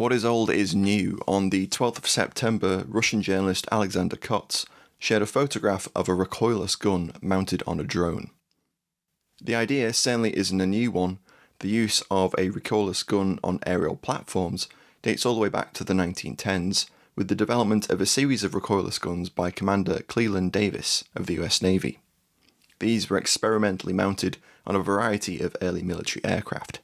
What is old is new. On the 12th of September, Russian journalist Alexander Kots shared a photograph of a recoilless gun mounted on a drone. The idea certainly isn't a new one. The use of a recoilless gun on aerial platforms dates all the way back to the 1910s, with the development of a series of recoilless guns by Commander Cleland Davis of the US Navy. These were experimentally mounted on a variety of early military aircraft.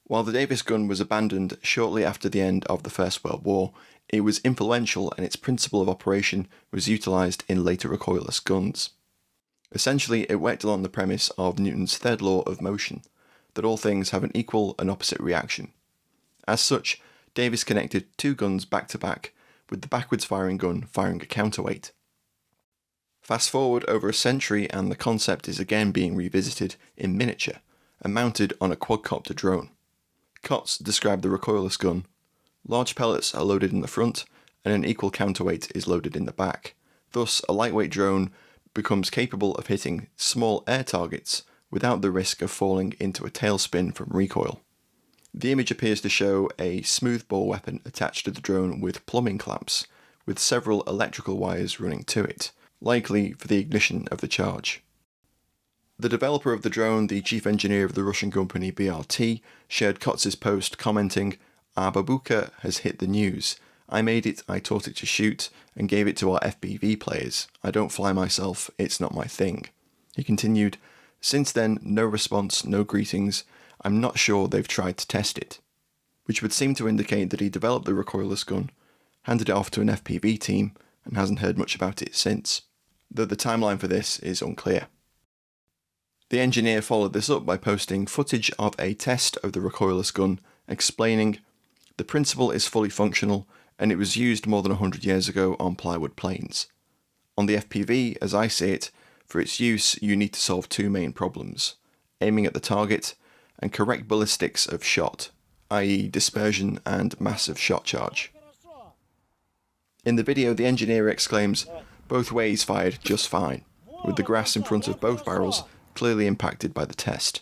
While the Davis gun was abandoned shortly after the end of the First World War, it was influential and its principle of operation was utilised in later recoilless guns. Essentially, it worked along the premise of Newton's third law of motion, that all things have an equal and opposite reaction. As such, Davis connected two guns back to back, with the backwards firing gun firing a counterweight. Fast forward over a century and the concept is again being revisited in miniature and mounted on a quadcopter drone. Kots described the recoilless gun. Large pellets are loaded in the front and an equal counterweight is loaded in the back. Thus, a lightweight drone becomes capable of hitting small air targets without the risk of falling into a tailspin from recoil. The image appears to show a smoothbore weapon attached to the drone with plumbing clamps, with several electrical wires running to it, likely for the ignition of the charge. The developer of the drone, the chief engineer of the Russian company BRT, shared Kots's post commenting, "Our bazooka has hit the news. I made it, I taught it to shoot, and gave it to our FPV players. I don't fly myself, it's not my thing." He continued, "Since then, no response, no greetings. I'm not sure they've tried to test it." Which would seem to indicate that he developed the recoilless gun, handed it off to an FPV team, and hasn't heard much about it since. Though the timeline for this is unclear. The engineer followed this up by posting footage of a test of the recoilless gun, explaining, "The principle is fully functional, and it was used more than 100 years ago on plywood planes. On the FPV, as I see it, for its use you need to solve two main problems: aiming at the target, and correct ballistics of shot, i.e. dispersion and massive shot charge." In the video, the engineer exclaims, "Both ways fired just fine," with the grass in front of both barrels clearly impacted by the test.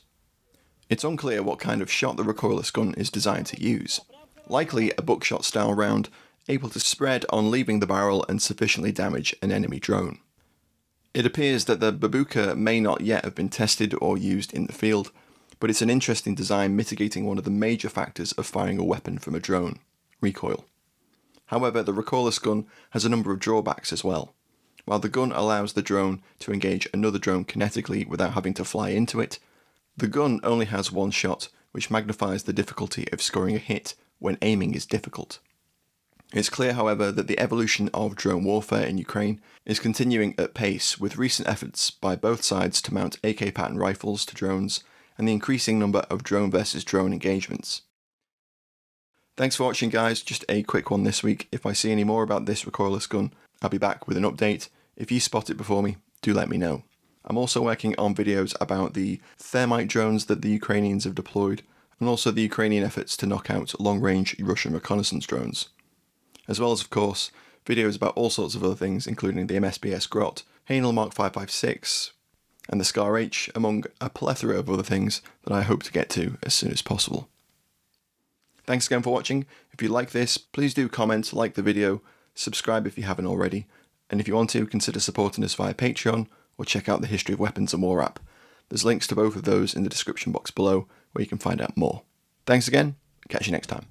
It's unclear what kind of shot the recoilless gun is designed to use. Likely a buckshot style round, able to spread on leaving the barrel and sufficiently damage an enemy drone. It appears that the bazooka may not yet have been tested or used in the field, but it's an interesting design mitigating one of the major factors of firing a weapon from a drone: recoil. However, the recoilless gun has a number of drawbacks as well. While the gun allows the drone to engage another drone kinetically without having to fly into it, the gun only has one shot, which magnifies the difficulty of scoring a hit when aiming is difficult. It's clear, however, that the evolution of drone warfare in Ukraine is continuing at pace, with recent efforts by both sides to mount AK pattern rifles to drones and the increasing number of drone versus drone engagements. Thanks for watching, guys. Just a quick one this week. If I see any more about this recoilless gun, I'll be back with an update. If you spot it before me, do let me know. I'm also working on videos about the thermite drones that the Ukrainians have deployed, and also the Ukrainian efforts to knock out long-range Russian reconnaissance drones. As well as, of course, videos about all sorts of other things, including the MSBS Grot, Haenel Mark 556, and the Scar H, among a plethora of other things that I hope to get to as soon as possible. Thanks again for watching. If you like this, please do comment, like the video, subscribe if you haven't already, and if you want to, consider supporting us via Patreon or check out the History of Weapons and War app. There's links to both of those in the description box below where you can find out more. Thanks again, catch you next time.